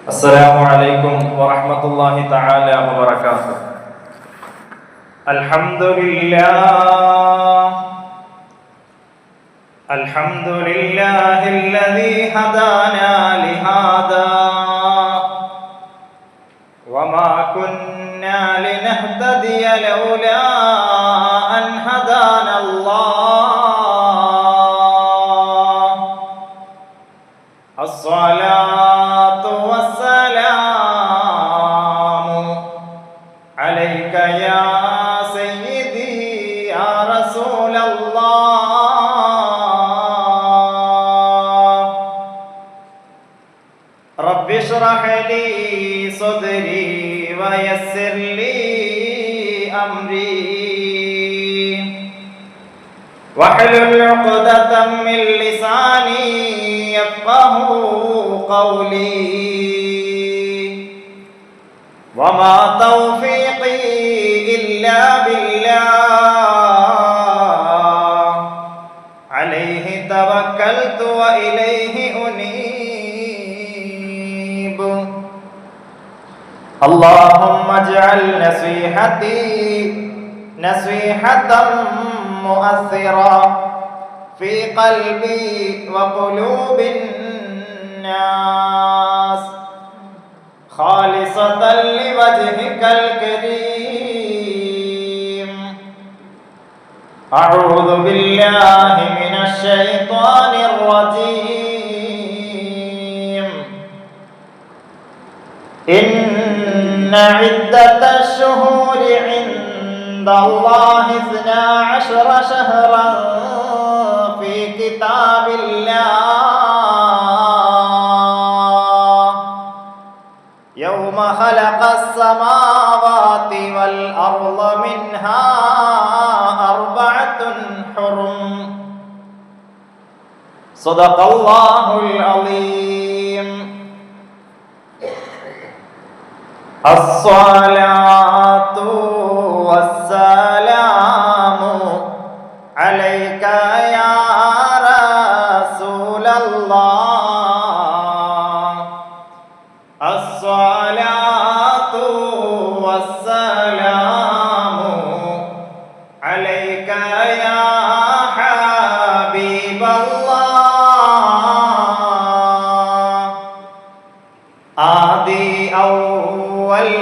السلام عليكم ورحمة الله تعالى وبركاته. الحمد لله الذي هدانا لهذا وما كنا لنهتدي لولا أن هدانا الله. الصلاة والسلام عليك يا سيدي يا رسول الله. رب اشرح لي صدري ويسر لي أمري واحلل عقدة من لساني يفقهوا قولي وما توفيقي إلا بالله عليه توكلت وإليه أنيب. اللهم اجعل نصيحتي نصيحة مؤثرة في قلبي وقلوب الناس خالصة لوجهك الكريم. أعوذ بالله من الشيطان الرجيم. إن عدة الشهور عند الله 12 شهرا في كتاب الله يوم خلق السماوات والأرض منها 4 حرم. صدق الله العظيم. الصلاة والسلام عليك يا رسول الله. الصلاة والسلام عليك يا حبيب الله. ആദി ഔവൽ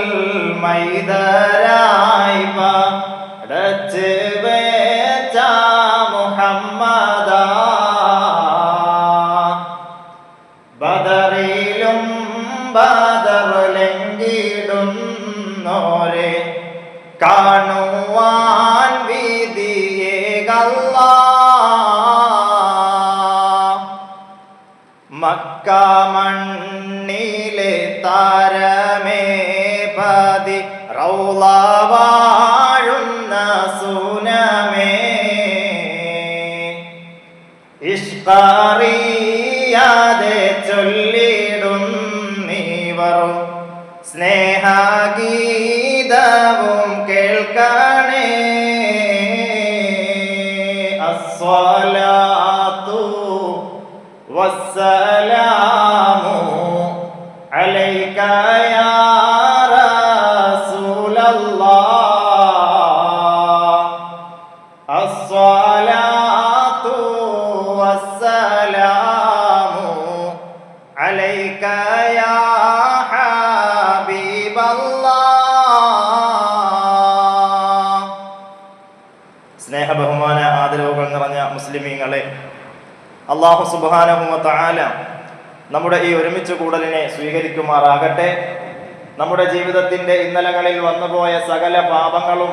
മൈദരായി പടച്ച് വെച്ച മുഹമ്മദാ ബദറിലും ബദറിലെങ്കിടുന്നോരെ കാണുവാൻ വിധിയേകല്ലാ. മക്ക മണ്ണിലെ താരമേ പതി റൗള വാഴുന്ന സുനമേ ഇഷ്കറിയാതെ ചൊല്ലിടുന്നീവർ സ്നേഹഗീതവും കേൾക്കണേ. അസ്സലാത്തു വസ്സലാമു അലൈക യാ റസൂലല്ലാഹ്. അസ്സലാത്തു വസ്സലാമു അലൈക യാ ഹബീബല്ലാഹ്. സ്നേഹ ബഹുമാന ആദരവുകൾ നിറഞ്ഞ മുസ്ലിമീങ്ങളെ, അല്ലാഹു സുബ്ഹാനഹു വ തആല നമ്മുടെ ഈ ഒരുമിച്ച് കൂടലിനെ സ്വീകരിക്കുമാറാകട്ടെ. നമ്മുടെ ജീവിതത്തിന്റെ ഇന്നലകളിൽ വന്നുപോയ സകല പാപങ്ങളും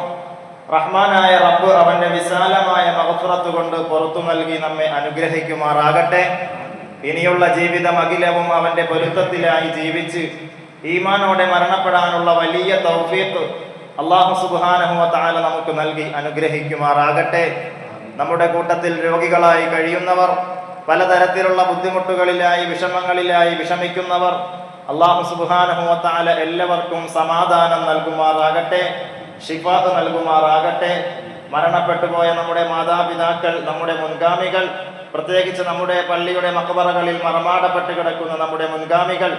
റഹ്മാനായ റബ്ബ് അവന്റെ വിശാലമായ മഗ്ഫിറത്ത് കൊണ്ട് പുറത്തു നൽകി നമ്മെ അനുഗ്രഹിക്കുമാറാകട്ടെ. ഇനിയുള്ള ജീവിതം അഖിലവും അവന്റെ പൊരുത്തത്തിലായി ജീവിച്ച് ഈമാനോടെ മരണപ്പെടാനുള്ള വലിയ തൗഫീഖ് അല്ലാഹു സുബ്ഹാനഹു വ തആല നമുക്ക് നൽകി അനുഗ്രഹിക്കുമാറാകട്ടെ. നമ്മുടെ കൂട്ടത്തിൽ രോഗികളായി കഴിയുന്നവർ, പലതരത്തിലുള്ള ബുദ്ധിമുട്ടുകളിലായി വിഷമങ്ങളിലായി വിഷമിക്കുന്നവർ, അല്ലാഹു സുബ്ഹാനഹു വ തആല എല്ലാവർക്കും സമാധാനം നൽകുമാറാകട്ടെ, ശിഫാ നൽകുമാറാകട്ടെ. മരണപ്പെട്ടുപോയ നമ്മുടെ മാതാപിതാക്കൾ, നമ്മുടെ മുൻഗാമികൾ, പ്രത്യേകിച്ച് നമ്മുടെ പള്ളിയുടെ മഖബറകളിൽ മറമാടപ്പെട്ട് കിടക്കുന്ന നമ്മുടെ മുൻഗാമികൾ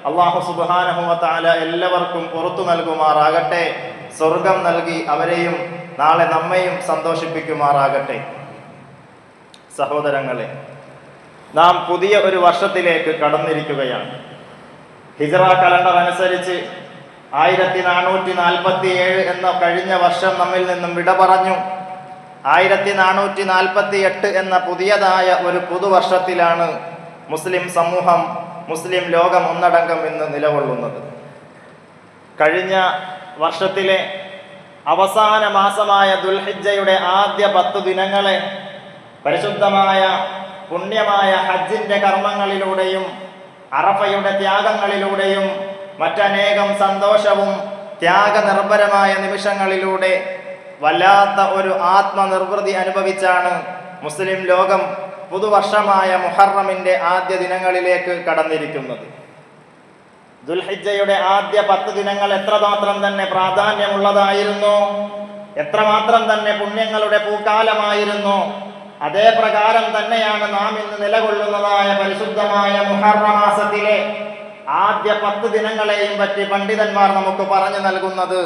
അല്ലാഹു സുബ്ഹാനഹു വ തആല എല്ലാവർക്കും പുറത്തു നൽകുമാറാകട്ടെ. സ്വർഗം നൽകി അവരെയും നാളെ നമ്മയും സന്തോഷിപ്പിക്കുമാറാകട്ടെ. സഹോദരങ്ങളെ, നാം പുതിയ ഒരു വർഷത്തിലേക്ക് കടന്നിരിക്കുകയാണ്. ഹിജ്റ കലണ്ടർ അനുസരിച്ച് 1447 എന്ന കഴിഞ്ഞ വർഷം നമ്മിൽ നിന്നും വിട പറഞ്ഞു. 1448 എന്ന പുതിയതായ ഒരു പുതുവർഷത്തിലാണ് മുസ്ലിം സമൂഹം, മുസ്ലിം ലോകം ഒന്നടങ്കം ഇന്ന് നിലകൊള്ളുന്നത്. കഴിഞ്ഞ വർഷത്തിലെ അവസാന മാസമായ ദുൽഹിജ്ജയുടെ ആദ്യ 10 ദിനങ്ങളെ പരിശുദ്ധമായ പുണ്യമായ ഹജ്ജിന്റെ കർമ്മങ്ങളിലൂടെയും അറഫയുടെ ത്യാഗങ്ങളിലൂടെയും മറ്റനേകം സന്തോഷവും ത്യാഗനിർഭരമായ നിമിഷങ്ങളിലൂടെ വല്ലാത്ത ഒരു ആത്മനിർവൃതി അനുഭവിച്ചാണ് മുസ്ലിം ലോകം പുതുവർഷമായ മുഹറമിന്റെ ആദ്യ ദിനങ്ങളിലേക്ക് കടന്നിരിക്കുന്നത്. ദുൽഹിജ്ജയുടെ ആദ്യ 10 ദിനങ്ങൾ എത്രമാത്രം തന്നെ പ്രാധാന്യമുള്ളതായിരുന്നു, എത്രമാത്രം തന്നെ പുണ്യങ്ങളുടെ പൂക്കാലമായിരുന്നു, അതേ പ്രകാരം തന്നെയാണ് നാം ഇന്ന് നിലകൊള്ളുന്നതായ പരിശുദ്ധമായ മുഹറം മാസത്തിലെ ആദ്യ 10 ദിനങ്ങളെയും പറ്റി പണ്ഡിതന്മാർ നമുക്ക് പറഞ്ഞു നൽകുന്നത്.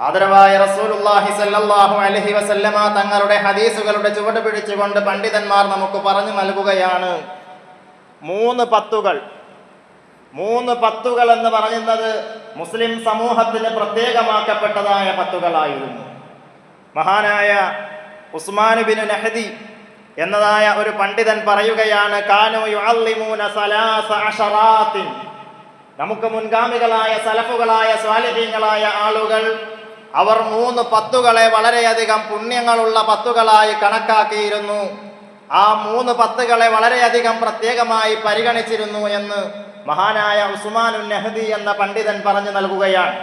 ആദരവായ റസൂലുള്ളാഹി സ്വല്ലല്ലാഹു അലൈഹി വസല്ലമ തങ്ങളുടെ ഹദീസുകളുടെ ചുവട് പിടിച്ചുകൊണ്ട് പണ്ഡിതന്മാർ നമുക്ക് പറഞ്ഞു നൽകുകയാണ്. 3 പത്തുകൾ എന്ന് പറയുന്നത് മുസ്ലിം സമൂഹത്തിന് പ്രത്യേകമാക്കപ്പെട്ടതായ പത്തുകളായിരുന്നു. മഹാനായ ഉസ്മാൻ ബിൻ നഹദി എന്നതായ ഒരു പണ്ഡിതൻ പറയുകയാണ്, കാനു യുഅല്ലിമൂന സലാസ അശറാത്തിൻ. നമുക്ക് മുൻഗാമികളായ സലഫുകളായ സ്വാലിഹീങ്ങളായ ആളുകൾ അവർ 3 പത്തുകളെ വളരെയധികം പുണ്യങ്ങളുള്ള പത്തുകളായി കണക്കാക്കിയിരുന്നു. ആ 3 പത്തുകളെ വളരെയധികം പ്രത്യേകമായി പരിഗണിച്ചിരുന്നു എന്ന് മഹാനായ ഉസ്മാനുൻ നഹദി എന്ന പണ്ഡിതൻ പറഞ്ഞു നൽകുകയാണ്.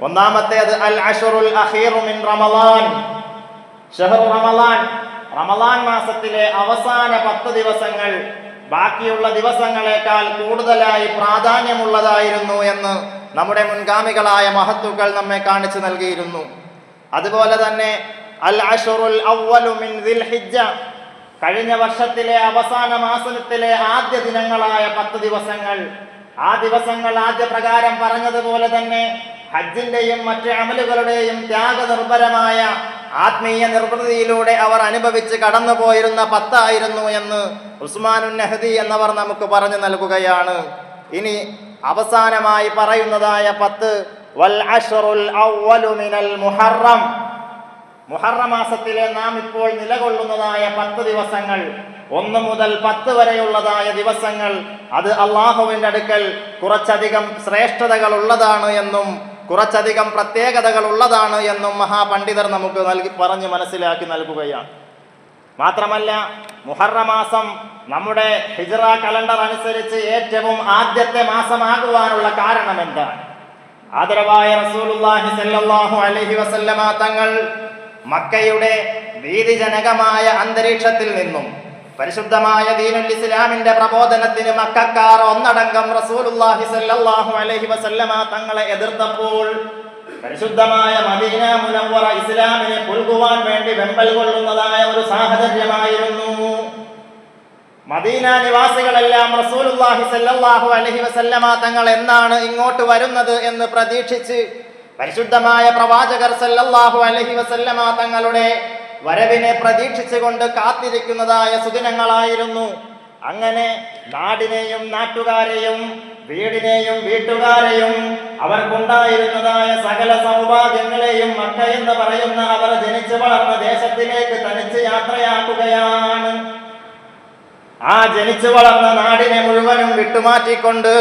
ഒന്നാമത്തേത് അൽ അശ്റുൽ അഖീറു മിൻ റമളാൻ. ഷഹ്റു റമളാൻ, റമളാൻ മാസത്തിലെ അവസാന 10 ദിവസങ്ങൾ ബാക്കിയുള്ള ദിവസങ്ങളെക്കാൾ കൂടുതലായി പ്രാധാന്യമുള്ളതായിരുന്നു എന്ന് നമ്മുടെ മുൻഗാമികളായ മഹത്തുക്കൾ നമ്മെ കാണിച്ചു നൽകിയിരുന്നു. അതുപോലെ തന്നെ അൽ അശ്റുൽ അവ്വലു മിൻ ദിൽഹിജ്ജ, കഴിഞ്ഞ വർഷത്തിലെ അവസാന മാസത്തിലെ ആദ്യ ദിനങ്ങളായ 10 ദിവസങ്ങൾ, ആ ദിവസങ്ങൾ ആദ്യ പ്രകാരം പറഞ്ഞതുപോലെ തന്നെ ഹജ്ജിന്റെയും മറ്റ് അമലുകളുടെയും ത്യാഗനിർഭരമായ ആത്മീയ നിർവൃതിയിലൂടെ അവർ അനുഭവിച്ച് കടന്നുപോയിരുന്ന 10 ആയിരുന്നു എന്ന് ഉസ്മാനുൻ നഹദി എന്നവർ നമുക്ക് പറഞ്ഞു നൽകുകയാണ്. ഇനി അവസാനമായി പറയുന്നതായ 10 വൽ അശ്റുൽ അവ്വലു മിനൽ മുഹറം. മുഹറം മാസത്തിലെ നാം ഇപ്പോൾ നിലകൊള്ളുന്നതായ 10 ദിവസങ്ങൾ, 1 മുതൽ 10 വരെയുള്ളതായ ദിവസങ്ങൾ, അത് അള്ളാഹുവിന്റെ അടുക്കൽ കുറച്ചധികം ശ്രേഷ്ഠതകൾ ഉള്ളതാണ് എന്നും കുറച്ചധികം പ്രത്യേകതകൾ ഉള്ളതാണ് എന്നും മഹാപണ്ഡിതർ നമുക്ക് പറഞ്ഞ് മനസ്സിലാക്കി നൽകുകയാണ്. മാത്രമല്ല മുഹറം മാസം നമ്മുടെ ഹിജ്റ കലണ്ടർ അനുസരിച്ച് ഏറ്റവും ആദ്യത്തെ മാസമാകുവാനുള്ള കാരണം എന്താണ്? ആദരവായ റസൂലുള്ളാഹി സ്വല്ലല്ലാഹു അലൈഹി വസല്ലമ തങ്ങൾ മക്കയുടെ ഭീതിജനകമായ അന്തരീക്ഷത്തിൽ നിന്നും പരിശുദ്ധമായ ദീനുൽ ഇസ്ലാമിന്റെ പ്രബോധനത്തിന് മക്കക്കാർ ഒന്നടങ്കം റസൂലുള്ളാഹി സ്വല്ലല്ലാഹു അലൈഹി വസല്ലമ തങ്ങളെ എതിർത്തപ്പോൾ പരിശുദ്ധമായ മദീന മുനവ്വറ ഇസ്ലാമിനെ പുൽകുവാൻ വേണ്ടി വെമ്പൽ കൊള്ളുന്നതായ ഒരു സാഹചര്യമായിരുന്നു. മദീന നിവാസികളെല്ലാം റസൂലുള്ളാഹി സ്വല്ലല്ലാഹു അലൈഹി വസല്ലമ തങ്ങൾ എന്നാണ് ഇങ്ങോട്ട് വരുന്നത് എന്ന് പ്രതീക്ഷിച്ച് പരിശുദ്ധമായ പ്രവാചകർ സല്ലല്ലാഹു അലൈഹി വസല്ലമ തങ്ങളുടെ വരവിനെ പ്രതീക്ഷിച്ചുകൊണ്ട് കാത്തിരിക്കുന്നതായ സുദിനങ്ങളായിരുന്നു. അങ്ങനെ നാടിനെയും നാട്ടുകാരെയും വീടിനെയും വീട്ടുകാരെയും അവർക്കുണ്ടായിരുന്നതായ സകല സൗഭാഗ്യങ്ങളെയും മക്ക എന്ന് പറയുന്ന അവർ ജനിച്ചു വളർന്ന ദേശത്തിലേക്ക് തനിച്ച് യാത്രയാക്കുകയാണ്. ആ ജനിച്ചു വളർന്ന നാടിനെ മുഴുവനും വിട്ടുമാറ്റിക്കൊണ്ട്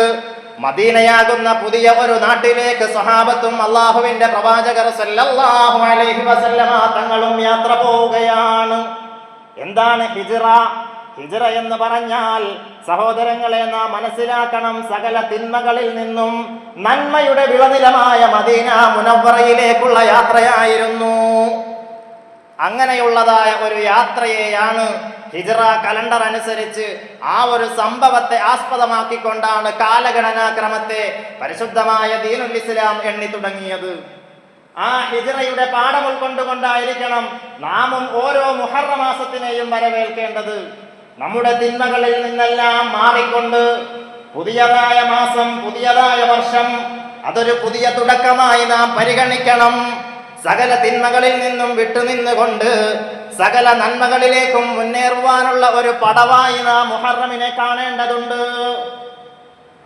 മദീനയാകുന്ന പുതിയ ഒരു നാട്ടിലേക്ക് സ്വഹാബത്തും അള്ളാഹുവിന്റെ പ്രവാചകർ സല്ലല്ലാഹു അലൈഹി വസല്ലമ തങ്ങളും യാത്ര പോവുകയാണ്. എന്താണ് ഹിജ്റ? ഹിജ്റ എന്ന് പറഞ്ഞാൽ സഹോദരങ്ങളെ നാം മനസ്സിലാക്കണം, സകല തിന്മകളിൽ നിന്നും നന്മയുടെ വിളനിലമായ മദീന മുനവ്വറയിലേക്കുള്ള യാത്രയായിരുന്നു. അങ്ങനെയുള്ളതായ ഒരു യാത്രയെയാണ് ഹിജ്റ കലണ്ടർ അനുസരിച്ച് ആ ഒരു സംഭവത്തെ ആസ്പദമാക്കിക്കൊണ്ടാണ് കാലഗണനാക്രമത്തെ പരിശുദ്ധമായ ദീനുൽ ഇസ്ലാം എണ്ണി തുടങ്ങിയത്. ആ ഹിജ്റയുടെ പാഠം ഉൾക്കൊണ്ടുകൊണ്ടായിരിക്കണം നാമും ഓരോ മുഹറം മാസത്തിനെയും വരവേൽക്കേണ്ടത്. നമ്മുടെ തിന്മകളിൽ നിന്നെല്ലാം മാറിക്കൊണ്ട് പുതിയതായ മാസം, പുതിയതായ വർഷം, അതൊരു പുതിയ തുടക്കമായി നാം പരിഗണിക്കണം. സകല തിന്മകളിൽ നിന്നും വിട്ടുനിന്നുകൊണ്ട് സകല നന്മകളിലേക്കും മുന്നേറുവാനുള്ള ഒരു പടവായി നാം മുഹറമിനെ കാണേണ്ടതുണ്ട്.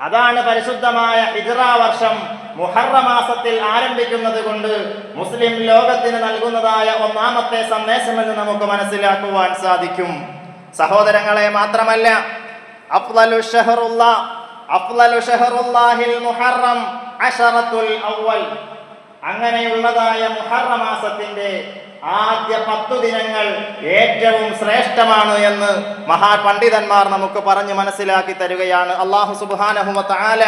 അതാണ് പരിശുദ്ധമായ ഹിജ്റ വർഷം മുഹറം മാസത്തിൽ ആരംഭിക്കുന്നത് കൊണ്ട് മുസ്ലിം ലോകത്തിന് നൽകുന്നതായ ഒന്നാമത്തെ സന്ദേശമെന്ന് നമുക്ക് മനസ്സിലാക്കുവാൻ സാധിക്കും. സഹോദരങ്ങളെ, മാത്രമല്ല അഫ്ളലു ഷഹറുല്ലാഹിൽ മുഹറം അശറത്തുൽ അവ്വൽ, അങ്ങനെയുള്ളതായ മുഹറം മാസത്തിന്റെ ആദ്യ 10 ദിനങ്ങൾ ഏറ്റവും ശ്രേഷ്ഠമാണ് എന്ന് മഹാപണ്ഡിതന്മാർ നമുക്ക് പറഞ്ഞു മനസ്സിലാക്കി തരികയാണ്. അല്ലാഹു സുബ്ഹാനഹു വ തആല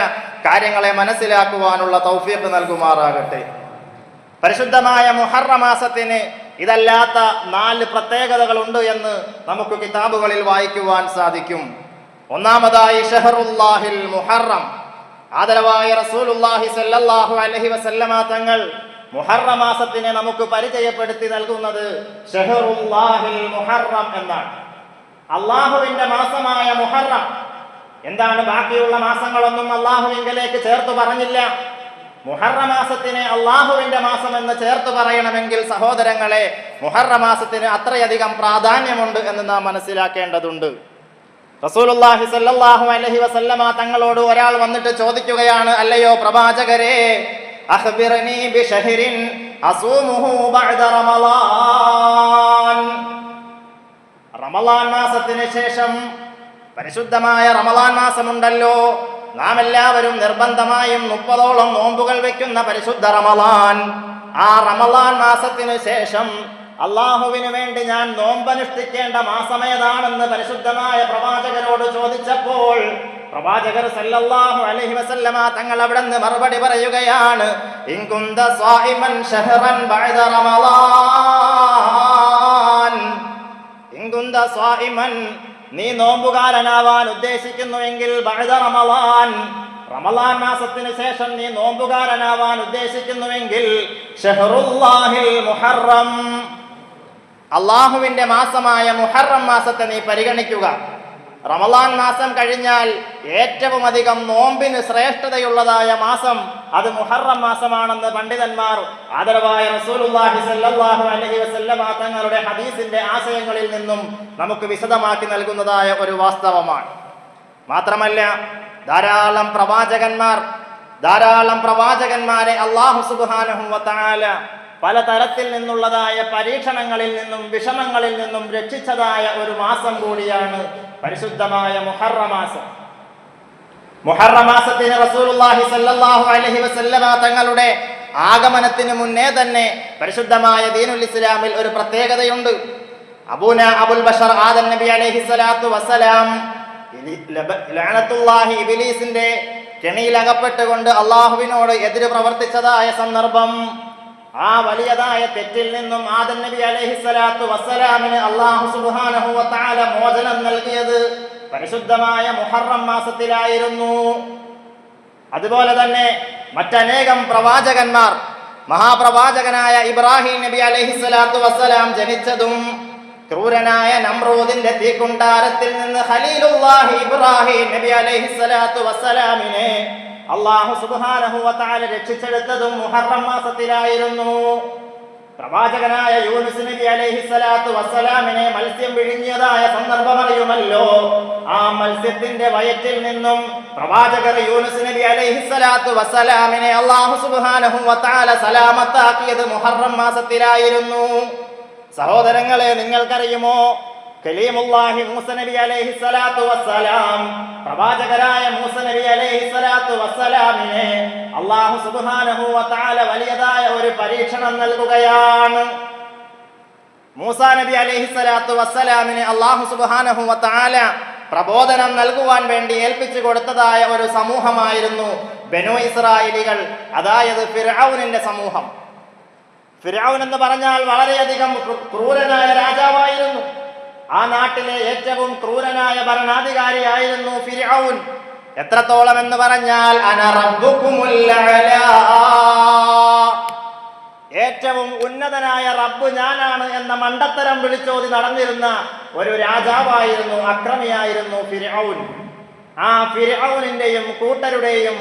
കാര്യങ്ങളെ മനസ്സിലാക്കുവാനുള്ള തൗഫീഖ് നൽകുമാറാകട്ടെ. പരിശുദ്ധമായ മുഹറം മാസത്തിന് ഇതല്ലാത്ത 4 പ്രത്യേകതകളുണ്ട് എന്ന് നമുക്ക് കിതാബുകളിൽ വായിക്കുവാൻ സാധിക്കും. ഒന്നാമതായി ഷഹറുല്ലാഹിൽ മുഹറം, ആദരവായ റസൂലുള്ളാഹി സ്വല്ലല്ലാഹു അലൈഹി വസല്ലമ തങ്ങൾ മുഹറം മാസത്തിനെ നമുക്ക് പരിചയപ്പെടുത്തി നൽകുന്നത് ഷഹറുല്ലാഹിൽ മുഹറം എന്നാണ്. അള്ളാഹുവിന്റെ മാസമായ മുഹറം എന്താണ്? ബാക്കിയുള്ള മാസങ്ങളൊന്നും അള്ളാഹുവിങ്കലേക്ക് ചേർത്ത് പറഞ്ഞില്ല. മുഹറം മാസത്തിനെ അള്ളാഹുവിന്റെ മാസം എന്ന് ചേർത്ത് പറയണമെങ്കിൽ സഹോദരങ്ങളെ, മുഹറം മാസത്തിന് അത്രയധികം പ്രാധാന്യമുണ്ട് എന്ന് നാം മനസ്സിലാക്കേണ്ടതുണ്ട്. റസൂലുള്ളാഹി സ്വല്ലല്ലാഹു അലൈഹി വസല്ലമ തങ്ങളോട് ഒരാൾ വന്നിട്ട് ചോദിക്കുകയാണ്, അല്ലയോ പ്രവാചകരെ, അഖ്ബിർനി ബിശഹ്റിൻ അസൂമുഹു ബഅദ റമളാൻ. റമളാൻ മാസത്തിന് ശേഷം പരിശുദ്ധമായ റമളാൻ മാസമുണ്ടല്ലോ, നാം എല്ലാവരും നിർബന്ധമായും 30ഓളം നോമ്പുകൾ വെക്കുന്ന പരിശുദ്ധ റമളാൻ. ആ റമളാൻ മാസത്തിന് ശേഷം അള്ളാഹുവിന് വേണ്ടി ഞാൻ നോമ്പനുഷ്ഠിക്കേണ്ട മാസമേതാണെന്ന് പരിശുദ്ധമായ പ്രവാചകരോട് ചോദിച്ചപ്പോൾ പ്രവാചകർ സല്ലല്ലാഹു അലൈഹി വസല്ലമ തങ്ങൾ അവിടെ നിന്ന് മറുപടി പറയുകയാണ്, ഇൻ കുന്ത സ്വാഇമൻ ശഹ്റൻ ബഅദ റമളാൻ. ഇൻ കുന്ത സ്വാഇമൻ, നീ നോമ്പുകാരനാവാൻ ഉദ്ദേശിക്കുന്നുവെങ്കിൽ ബഅദ റമളാൻ, റമളാൻ മാസത്തിന് ശേഷം നീ നോമ്പുകാരനാവാൻ ഉദ്ദേശിക്കുന്നുവെങ്കിൽ ഷഹ്റുല്ലാഹിൽ മുഹറം, അള്ളാഹുവിന്റെ മാസമായ മുഹറം മാസത്തെ നീ പരിഗണിക്കുക. റമളാൻ മാസം കഴിഞ്ഞാൽ ഏറ്റവും അധികം നോമ്പിന് ശ്രേഷ്ഠതയുള്ളതായ മാസം അത് മുഹറം മാസമാണെന്ന് പണ്ഡിതന്മാർ ആദരവായ റസൂലുള്ളാഹി സ്വല്ലല്ലാഹു അലൈഹി വസല്ലമ തങ്ങളുടെ ഹദീസിന്റെ ആശയങ്ങളിൽ നിന്നും നമുക്ക് വിശദമാക്കി നൽകുന്നതായ ഒരു വാസ്തവമാണ്. മാത്രമല്ല ധാരാളം പ്രവാചകന്മാരെ അല്ലാഹു സുബ്ഹാനഹു വ തആല പലതരത്തിൽ നിന്നുള്ളതായ പരീക്ഷണങ്ങളിൽ നിന്നും വിഷമങ്ങളിൽ നിന്നും രക്ഷിച്ചതായ ഒരു മാസം കൂടിയാണ് പരിശുദ്ധമായ മുഹറം മാസം. മുഹറം മാസത്തിന് റസൂലുള്ളാഹി സ്വല്ലല്ലാഹു അലൈഹി വസല്ലമ തങ്ങളുടെ ആഗമനത്തിന് മുന്നേ തന്നെ പരിശുദ്ധമായ ദീനുൽ ഇസ്ലാമിൽ ഒരു പ്രത്യേകതയുണ്ട്. അബുൽ ബഷർ ആദം നബി അലൈഹി സ്വലാത്തു വസ്സലാം ലഅനത്തുല്ലാഹി ഇബ്ലീസിന്റെ കെണിയിൽ അകപ്പെട്ടുകൊണ്ട് അള്ളാഹുവിനോട് എതിര് പ്രവർത്തിച്ചതായ സന്ദർഭം, ആ വലിയതായ തെറ്റിൽ നിന്നും ആദം നബി അലൈഹി സ്വലാത്തു വസ്സലാമിന് അല്ലാഹു സുബ്ഹാനഹു വ തആല മോചനം നൽകിയത് പരിശുദ്ധമായ മുഹറം മാസത്തിലായിരുന്നു. അതുപോലെ തന്നെ മറ്റനേകം പ്രവാചകന്മാർ, മഹാപ്രവാചകനായ ഇബ്രാഹിം നബി അലൈഹി സ്വലാത്തു വസ്സലാം ജനിച്ചതും ക്രൂരനായ നമ്രൂദിന്റെ തീക്കുണ്ടാരത്തിൽ നിന്ന് ഖലീലുല്ലാഹി ഇബ്രാഹിം നബി അലൈഹി സ്വലാത്തു വസ്സലാമിനെ അല്ലാഹു സുബ്ഹാനഹു വ തആല രക്ഷിച്ചെടുത്തതും മുഹറം മാസത്തിലായിരുന്നു. പ്രവാചകനായ യൂനുസ് നബി അലൈഹി സ്വലാത്തു വസ്സലാമിനെ മത്സ്യം വിഴുങ്ങിയതായ സന്ദർഭമറിയുമല്ലോ. ആ മത്സ്യത്തിന്റെ വയറ്റിൽ നിന്നും പ്രവാചകർ യൂനുസ് നബി അലൈഹി സ്വലാത്തു വസ്സലാമിനെ അല്ലാഹു സുബ്ഹാനഹു വ തആല സലാമത്താക്കിയത് മുഹറം മാസത്തിലായിരുന്നു. സഹോദരങ്ങളെ, നിങ്ങൾക്കറിയുമോ, കലീമുല്ലാഹി മൂസ നബി അലൈഹി സ്വലാത്തു വസ്സലാം, പ്രവാചകരായ മൂസ നബി അലൈഹി സ്വലാത്തു വസ്സലാമിനെ അല്ലാഹു സുബ്ഹാനഹു വ തആല വലിയതായ ഒരു പരീക്ഷണം നൽകുകയാണ്. മൂസ നബി അലൈഹി സ്വലാത്തു വസ്സലാമിനെ അല്ലാഹു സുബ്ഹാനഹു വ തആല പ്രബോധനം നൽകുവാൻ വേണ്ടി ഏൽപ്പിച്ചു കൊടുത്തതായ ഒരു സമൂഹമായിരുന്നു ബനൂ ഇസ്രായേലികൾ, അതായത് ഫിർഔനിന്റെ സമൂഹം. ഫിർഔൻ എന്ന് പറഞ്ഞാൽ വളരെയധികം ക്രൂരനായ രാജാവായിരുന്നു. ആ നാട്ടിലെ ഏറ്റവും ക്രൂരനായ ഭരണാധികാരിയായിരുന്നു ഫിർഔൻ. എത്രത്തോളം എന്ന് പറഞ്ഞാൽ അന റബ്ബുകുമുൽ അഅ്ലാ, ഏറ്റവും ഉന്നതനായ റബ്ബ് ഞാനാണ് എന്ന മണ്ടത്തരം വിളിച്ചോതി നടന്നിരുന്ന ഒരു രാജാവായിരുന്നു, അക്രമിയായിരുന്നു ഫിർഔൻ. ആ ഫിർഔനിന്റെയും കൂട്ടരുടെയും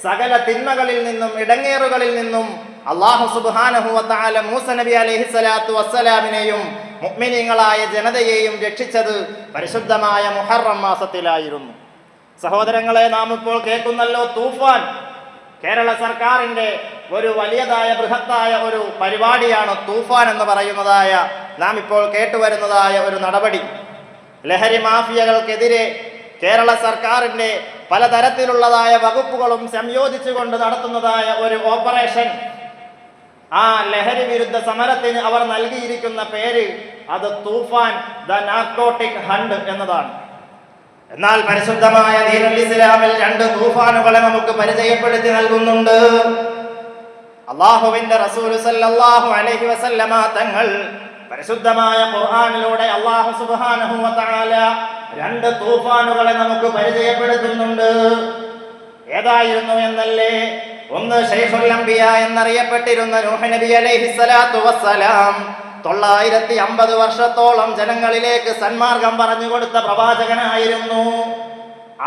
സകല തിന്മകളിൽ നിന്നും ഇടങ്ങേറുകളിൽ നിന്നും അല്ലാഹു സുബ്ഹാനഹു വ തആല മൂസ നബി അലൈഹിസ്സലാത്തു വസ്സലാമിനെയും മുഅ്മിനീങ്ങളായ ജനതയെയും രക്ഷിച്ചത് പരിശുദ്ധമായ മുഹറം മാസത്തിലായിരുന്നു. സഹോദരങ്ങളെ, നാം ഇപ്പോൾ കേൾക്കുന്നല്ലോ തൂഫാൻ. കേരള സർക്കാരിന്റെ ഒരു വലിയതായ ബൃഹത്തായ ഒരു പരിപാടിയാണ് തൂഫാൻ എന്ന് പറയുന്നതായ നാം ഇപ്പോൾ കേട്ടുവരുന്നതായ ഒരു നടപടി. ലഹരി മാഫിയകൾക്കെതിരെ കേരള സർക്കാരിന്റെ പലതരത്തിലുള്ളതായ വകുപ്പുകളും സംയോജിച്ചുകൊണ്ട് നടത്തുന്നതായ ഒരു ഓപ്പറേഷൻ. ആ ലഹരി വിരുദ്ധ സമരത്തിന് അവർ നൽകിയിരിക്കുന്ന പേര് അത് തൂഫാൻ, ദ നാർക്കോട്ടിക് ഹണ്ട് എന്നതാണ്. എന്നാൽ പരിശുദ്ധമായ ദീനുൽ ഇസ്ലാമിൽ രണ്ട് തൂഫാനുകളെ നമുക്ക് പരിചയപ്പെടുത്തി നൽകുന്നുണ്ട്. അല്ലാഹുവിന്റെ റസൂൽ സല്ലല്ലാഹു അലൈഹി വസല്ലമ തങ്ങൾ പരിശുദ്ധമായ ഖുർആനിലൂടെ അല്ലാഹു സുബ്ഹാനഹു വ തആല രണ്ട് തൂഫാനുകളെ നമുക്ക് പരിചയപ്പെടുത്തുന്നുണ്ട്. ഏതായിരുന്നു എന്നല്ലേ? ഒന്ന് ശൈഖുൽ അംബിയ എന്നറിയപ്പെട്ടിരുന്ന നൂഹ് നബി അലൈഹിസ്സലാത്തു വസ്സലാം 950 വർഷത്തോളം ജനങ്ങളിലേക്ക് സന്മാർഗം പറഞ്ഞു കൊടുത്ത പ്രവാചകനായിരുന്നു.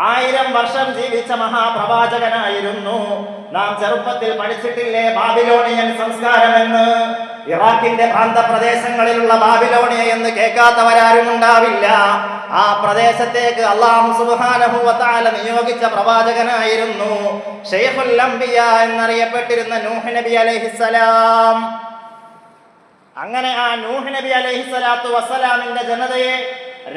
1000 വർഷം ജീവിച്ച മഹാപ്രവാചകനായിരുന്നു. നാം ചെറുപ്പത്തിൽ പഠിച്ചിട്ടില്ലേ ബാബിലോണിയൻ സംസ്കാരമെന്ന്? ഇറാഖിന്റെ പ്രാന്തപ്രദേശങ്ങളിലുള്ള ബാബിലോണിയ എന്ന് കേൾക്കാത്തവരാരും ഉണ്ടാവില്ല. ആ പ്രദേശത്തേക്ക് അല്ലാഹു സുബ്ഹാനഹു വ തആല നിയോഗിച്ച പ്രവാചകനായിരുന്നു ശൈഖുൽ അംബിയ എന്നറിയപ്പെട്ടിരുന്ന നൂഹ് നബി അലൈഹിസ്സലാം. അങ്ങനെ ആ നൂഹ് നബി അലൈഹിസ്സലാത്തു വസ്സലാമിന്റെ ജനതയെ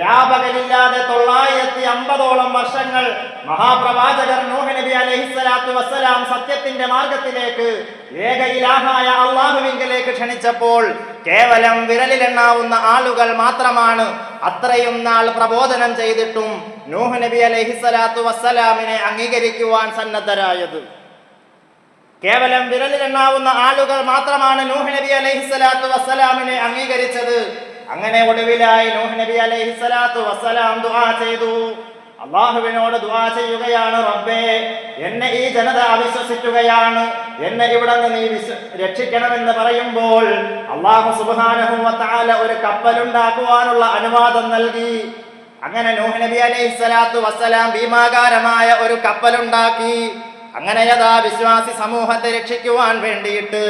രാപകലില്ലാതെ 950ഓളം വർഷങ്ങൾ മഹാപ്രവാചകർ നൂഹ് നബി അലൈഹിസ്സലാത്തു വസ്സലാം സത്യത്തിന്റെ മാർഗത്തിലേക്ക് ഏക ഇലാഹായ അല്ലാഹുവിങ്കലേക്ക് ക്ഷണിച്ചപ്പോൾ കേവലം വിരലിലെണ്ണാവുന്ന ആളുകൾ മാത്രമാണ് അത്രയും നാൾ പ്രബോധനം ചെയ്തിട്ടും നൂഹ് നബി അലൈഹിസ്സലാത്തു വസ്സലാമിനെ അംഗീകരിക്കുവാൻ സന്നദ്ധരായത്. കേവലം വിരലിലെണ്ണാവുന്ന ആളുകൾ മാത്രമാണ് നൂഹ് നബി അലൈഹിസ്സലാത്തു വസ്സലാമിനെ അംഗീകരിച്ചത്. അങ്ങനെ ഒടുവിലായി നൂഹ് നബി അലൈഹിസ്സലാത്തു വസ്സലാം ദുആ ചെയ്തു. അല്ലാഹുവിനോട് ദുആ ചെയ്യുകയാണ്, റബ്ബേ, എന്നെ ഈ ജനത അവിശ്വസിക്കുകയാണ്, എന്നെ ഇവിടെ നിന്ന് നീ രക്ഷിക്കണമെന്ന് പറയുമ്പോൾ അല്ലാഹു സുബ്ഹാനഹു വ തആല ഒരു കപ്പലുണ്ടാക്കുവാനുള്ള അനുവാദം നൽകി. അങ്ങനെ നൂഹ് നബി അലൈഹിസ്സലാത്തു വസ്സലാം ഭീമാകാരമായ ഒരു കപ്പലുണ്ടാക്കി. അങ്ങനെ അതാ വിശ്വാസി സമൂഹത്തെ രക്ഷിക്കുവാൻ വേണ്ടിയിട്ട്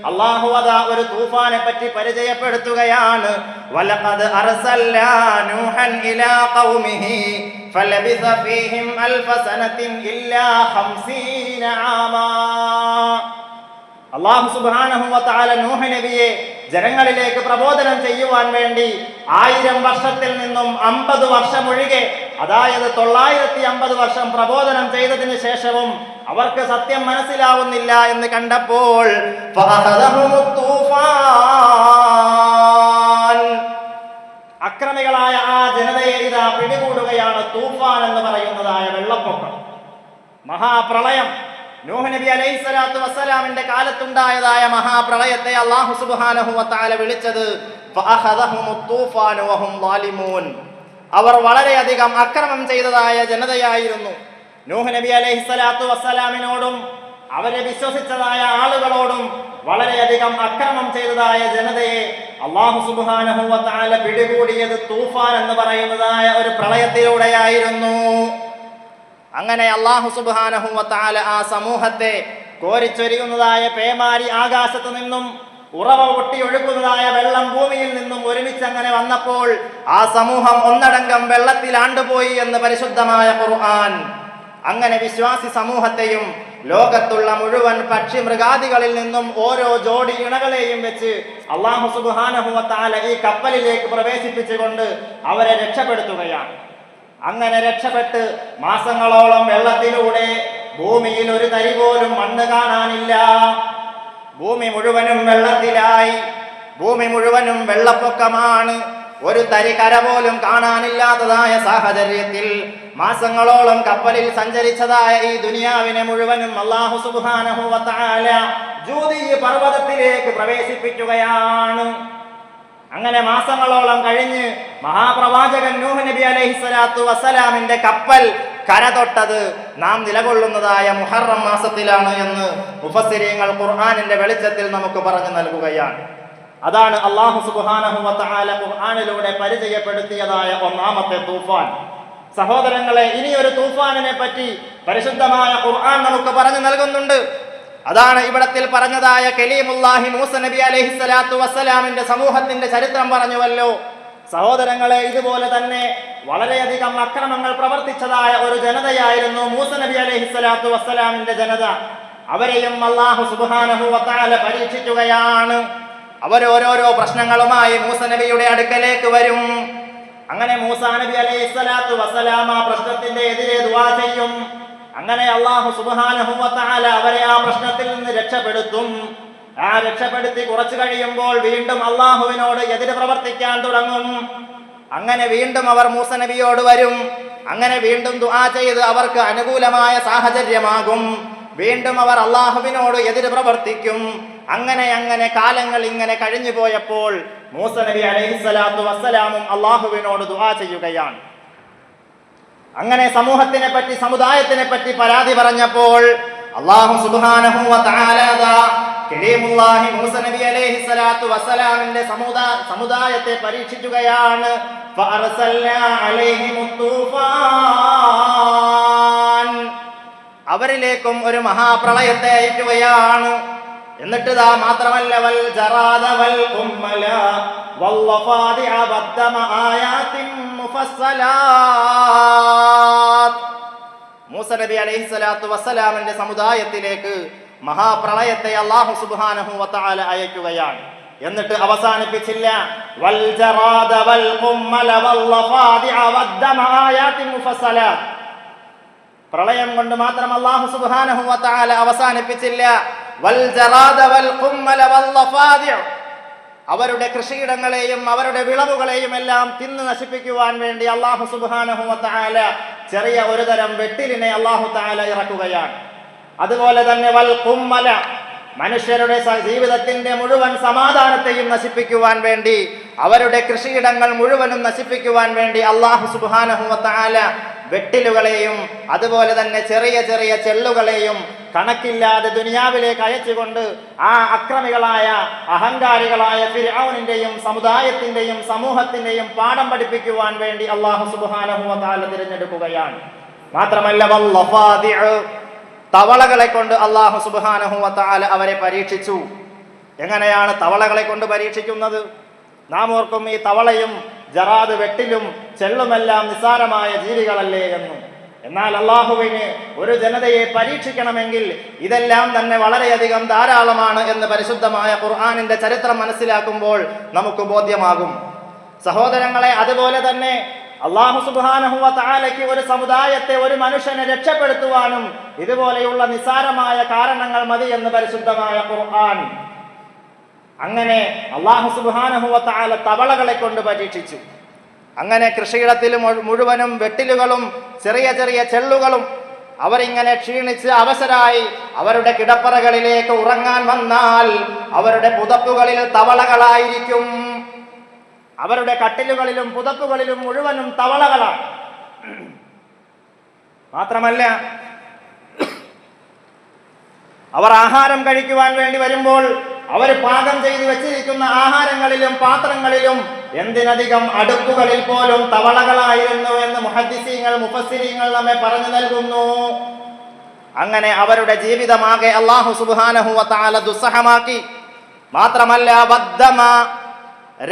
അല്ലാഹു അതാ ഒരു തൂഫാനെ പറ്റി പരിചയപ്പെടുത്തുകയാണ്. വലഖദ് അർസൽനാ നൂഹൻ ഇലാ ഖൗമിഹി ഫലബിസ ഫീഹിം അൽഫ സനത്തിൻ ഇല്ലാ 50 ആമാ. അല്ലാഹു സുബ്ഹാനഹു വ തആല നൂഹ് നബിയെ ജനങ്ങളിലേക്ക് പ്രബോധനം ചെയ്യുവാൻ വേണ്ടി 1000 വർഷത്തിൽ നിന്നും 50 വർഷം ഒഴികെ, അതായത് 950 വർഷം പ്രബോധനം ചെയ്തതിനു ശേഷവും അവർക്ക് സത്യം മനസ്സിലാവുന്നില്ല എന്ന് കണ്ടപ്പോൾ അക്രമികളായ ആ ജനതയെ ഇതാ പിടികൂടുകയാണ് തൂഫാൻ എന്ന് പറയുന്നതായ വെള്ളപ്പൊക്കം, മഹാപ്രളയം. നൂഹ് നബി അലൈഹിസ്സലാത്തു വസ്സലാമിന്റെ കാലത്തുണ്ടായതായ മഹാപ്രളയത്തെ അല്ലാഹു സുബ്ഹാനഹു വ തആല വിളിച്ചത് ഫഅഖദഹുമുത് തൂഫാനു വഹും ളാലിമൂൻ. അവർ വളരെയധികം അക്രമം ചെയ്തതായ ജനതയായിരുന്നു. നൂഹ് നബി അലൈഹിസ്സലാത്തു വസ്സലാമിനോടും അവരെ വിശ്വസിച്ചതായ ആളുകളോടും വളരെയധികം അക്രമം ചെയ്തതായ ജനതയെ അല്ലാഹു സുബ്ഹാനഹു വ തആല പിടികൂടിയത് തൂഫാൻ എന്ന് പറയുന്നതായ ഒരു പ്രളയത്തിലൂടെയായിരുന്നു. അങ്ങനെ അല്ലാഹു സുബ്ഹാനഹു വ തആല ആ സമൂഹത്തെ കോരിച്ചൊരിയുന്നതായ പേമാരി ആകാശത്തു നിന്നും ഉറവ പൊട്ടിയൊഴുക്കുന്നതായ വെള്ളം ഭൂമിയിൽ നിന്നും ഒരുമിച്ച് അങ്ങനെ വന്നപ്പോൾ ആ സമൂഹം ഒന്നടങ്കം വെള്ളത്തിൽ ആണ്ടുപോയി എന്ന് പരിശുദ്ധമായ ഖുർആൻ. അങ്ങനെ വിശ്വാസി സമൂഹത്തെയും ലോകത്തുള്ള മുഴുവൻ പക്ഷി മൃഗാദികളിൽ നിന്നും ഓരോ ജോഡി ഇണകളെയും വെച്ച് അല്ലാഹു സുബ്ഹാനഹു വ തആല ഈ കപ്പലിലേക്ക് പ്രവേശിപ്പിച്ചുകൊണ്ട് അവരെ രക്ഷപ്പെടുത്തുകയാണ്. അങ്ങനെ രക്ഷപ്പെട്ട് മാസങ്ങളോളം വെള്ളത്തിലൂടെ ഭൂമിയിൽ ഒരു തരി പോലും മണ്ണ് കാണാനില്ല. ഭൂമി മുഴുവനും വെള്ളത്തിലായി, ഭൂമി മുഴുവനും വെള്ളപ്പൊക്കമാണ്. ഒരു തരി കര പോലും കാണാനില്ലാത്തതായ സാഹചര്യത്തിൽ മാസങ്ങളോളം കപ്പലിൽ സഞ്ചരിച്ചതായ ഈ ദുനിയാവിനെ മുഴുവനും അല്ലാഹു സുബ്ഹാനഹു വ തആല ജൂദി പർവ്വതത്തിലേക്ക് പ്രവേശിപ്പിക്കുകയാണ്. അങ്ങനെ മാസങ്ങളോളം കഴിഞ്ഞ് മഹാപ്രവാചകൻ നൂഹ് നബി അലൈഹിസ്സലാത്തു വസ്സലാമിന്റെ കപ്പൽ കര തൊട്ടത് നാം നിലകൊള്ളുന്നതായ മുഹറം മാസത്തിലാണ് എന്ന് മുഫസ്സിരീങ്ങൾ ഖുർആനിന്റെ വെളിച്ചത്തിൽ നമുക്ക് പറഞ്ഞു നൽകുകയാണ്. അതാണ് അല്ലാഹു സുബ്ഹാനഹു വ തആല ഖുർആനിലൂടെ പരിചയപ്പെടുത്തിയതായ ഒന്നാമത്തെ തൂഫാൻ. സഹോദരങ്ങളെ, ഇനിയൊരു തൂഫാനിനെ പറ്റി പരിശുദ്ധമായ ഖുർആൻ നമുക്ക് പറഞ്ഞു നൽകുന്നുണ്ട്. അതാണ് ഇവിടത്തിൽ പറഞ്ഞതായ കലീമുല്ലാഹി മൂസ നബി അലൈഹിസ്സലാത്തു വസ്സലാമിന്റെ സമൂഹത്തിന്റെ ചരിത്രം പറഞ്ഞുവല്ലോ. സഹോദരങ്ങളെ, ഇതുപോലെ തന്നെ വളരെയധികം അക്രമങ്ങൾ പ്രവർത്തിച്ചതായ ഒരു ജനതയായിരുന്നു മൂസ നബി അലൈഹിസ്സലാത്തു വസ്സലാമിന്റെ ജനത. അവരെയും അല്ലാഹു സുബ്ഹാനഹു വ തആല പരീക്ഷിക്കുകയാണ്. അവരോരോരോ പ്രശ്നങ്ങളുമായി മൂസ നബിയുടെ അടുക്കലേക്ക് വരും. അങ്ങനെ മൂസാ നബി അലൈഹിസ്സലാത്തു വസ്സലാം ആ പ്രശ്നത്തിന്റെ എതിരെ ദുആ ചെയ്യും. അങ്ങനെ അല്ലാഹു സുബ്ഹാനഹു വ തആല അവരെ ആ പ്രശ്നത്തിൽ നിന്ന് രക്ഷപ്പെടുത്തും. ആ രക്ഷപ്പെടുത്തി കുറച്ചു കഴിയുമ്പോൾ വീണ്ടും അള്ളാഹുവിനോട് എതിര് പ്രവർത്തിക്കാൻ തുടങ്ങും. അങ്ങനെ വീണ്ടും അവർ മൂസ നബിയോട് വരും. അങ്ങനെ വീണ്ടും ദുആ ചെയ്ത് അവർക്ക് അനുകൂലമായ സാഹചര്യമാകും. വീണ്ടും അവർ അള്ളാഹുവിനോട് എതിര് പ്രവർത്തിക്കും. അങ്ങനെ കാലങ്ങൾ ഇങ്ങനെ കഴിഞ്ഞു പോയപ്പോൾ മൂസ നബി അലൈഹിസ്സലാത്തു വസ്സലാമും അള്ളാഹുവിനോട് ദുആ ചെയ്യുകയാണ്. അങ്ങനെ സമൂഹത്തിനെ പറ്റി, സമുദായത്തിനെ പറ്റി പരാതി പറഞ്ഞപ്പോൾ അല്ലാഹു സുബ്ഹാനഹു വ തആല കലീമുല്ലാഹി മൂസ നബി അലൈഹിസ്സലാത്തു വസ്സലാമിന്റെ സമുദായത്തെ പരീക്ഷിക്കുകയാണ്. ഫഅർസൽനാ അലൈഹിമുത് തൂഫാൻ, അവരിലേക്കും ഒരു മഹാപ്രളയത്തെ അയക്കുകയാണ്. എന്നിട്ട് മാത്രമല്ല, വൽ ജറാദ വൽ ഖുമ്മല വല്ലഫാദിഅ വദ്ദമ ആയാതിൻ മുഫസ്സലാത്ത്. മൂസ നബി അലൈഹിസ്സലാത്തു വസ്സലാമിന്റെ സമുദായത്തിലേക്ക് മഹാപ്രളയത്തെ അല്ലാഹു സുബ്ഹാനഹു വ തആല അയക്കുകയാണ്. എന്നിട്ട് അവസാനിപ്പിച്ചില്ല, വൽ ജറാദ വൽ ഖുമ്മല വല്ലഫാദിഅ വദ്ദമ ആയാതിൻ മുഫസ്സലാത്ത്. പ്രളയം കൊണ്ട് മാത്രം അല്ലാഹു സുബ്ഹാനഹു വ തആല അവസാനിപ്പിച്ചില്ല. വൽ ജറാദ വൽ ഖുമ്മല വല്ലഫാദിഅ, അവരുടെ കൃഷിയിടങ്ങളെയും അവരുടെ വിളവുകളെയും എല്ലാം തിന്നു നശിപ്പിക്കുവാൻ വേണ്ടി അല്ലാഹു സുബ്ഹാനഹു വ തആല ചെറിയ ഒരു തരം വെട്ടിലിനെ അല്ലാഹു തആല ഇറക്കുകയാണ്. അതുപോലെ തന്നെ വൽ ഖുമ്മല, മനുഷ്യരുടെ ജീവിതത്തിന്റെ മുഴുവൻ സമാധാനത്തെയും നശിപ്പിക്കുവാൻ വേണ്ടി, അവരുടെ കൃഷിയിടങ്ങൾ മുഴുവനും നശിപ്പിക്കുവാൻ വേണ്ടി അല്ലാഹു സുബ്ഹാനഹു വ തആല വെട്ടിലുകളെയും അതുപോലെ തന്നെ ചെറിയ ചെറിയ ചെള്ളുകളെയും കണക്കില്ലാതെ ദുനിയാവിലേക്ക് അയച്ചുകൊണ്ട് ആ അക്രമികളായ അഹങ്കാരികളായ ഫിർഔനിന്റെയും സമുദായത്തിന്റെയും സമൂഹത്തിന്റെയും പാഠം പഠിപ്പിക്കുവാൻ വേണ്ടി അല്ലാഹു സുബ്ഹാനഹു വ തആല തിരഞ്ഞെടുക്കുകയാണ്. മാത്രമല്ല വല്ലഫാദിഅ, തവളകളെ കൊണ്ട് അല്ലാഹു സുബ്ഹാനഹു വ തആല അവരെ പരീക്ഷിച്ചു. എങ്ങനെയാണ് തവളകളെ കൊണ്ട് പരീക്ഷിക്കുന്നത്? നാം ഓർക്കും ഈ തവളയും ജറാദ് വെട്ടിലും ചെള്ളുമെല്ലാം നിസ്സാരമായ ജീവികളല്ലേ എന്നും. എന്നാൽ അള്ളാഹുവിന് ഒരു ജനതയെ പരീക്ഷിക്കണമെങ്കിൽ ഇതെല്ലാം തന്നെ വളരെയധികം ധാരാളമാണ് എന്ന് പരിശുദ്ധമായ ഖുർആനിന്റെ ചരിത്രം മനസ്സിലാക്കുമ്പോൾ നമുക്ക് ബോധ്യമാകും. സഹോദരങ്ങളെ, അതുപോലെ തന്നെ അല്ലാഹു സുബ്ഹാനഹു വ തആലയ്ക്ക് ഒരു സമുദായത്തെ, ഒരു മനുഷ്യനെ രക്ഷപ്പെടുത്തുവാനും ഇതുപോലെയുള്ള നിസ്സാരമായ കാരണങ്ങൾ മതി എന്ന് പരിശുദ്ധമായ ഖുർആൻ. അങ്ങനെ അല്ലാഹു സുബ്ഹാനഹു വ തആല തവളകളെ കൊണ്ട് പരീക്ഷിച്ചു. അങ്ങനെ കൃഷിയിടത്തിൽ മുഴുവനും വെട്ടിലുകളും ചെറിയ ചെറിയ ചെള്ളുകളും അവരിങ്ങനെ ക്ഷീണിച്ച് അവശരായി അവരുടെ കിടപ്പറകളിലേക്ക് ഉറങ്ങാൻ വന്നാൽ അവരുടെ പുതപ്പുകളിൽ തവളകളായിരിക്കും. അവരുടെ കട്ടിലുകളിലും പുതപ്പുകളിലും മുഴുവനും തവളകളാണ്. മാത്രമല്ല, അവർ ആഹാരം കഴിക്കുവാൻ വേണ്ടി വരുമ്പോൾ അവർ പാകം ചെയ്തു വെച്ചിരിക്കുന്ന ആഹാരങ്ങളിലും പാത്രങ്ങളിലും എന്തിനധികം അടുപ്പുകളിൽ പോലും തവളകളായിരുന്നു എന്ന് മുഹദ്ദിസീങ്ങൾ, മുഫസ്സിരീങ്ങൾ നമ്മെ പറഞ്ഞു നൽകുന്നു. അങ്ങനെ അവരുടെ ജീവിതമാകെ അല്ലാഹു സുബ്ഹാനഹു വ തആല ദുസ്സഹമാക്കി. മാത്രമല്ല വദ്ദമ,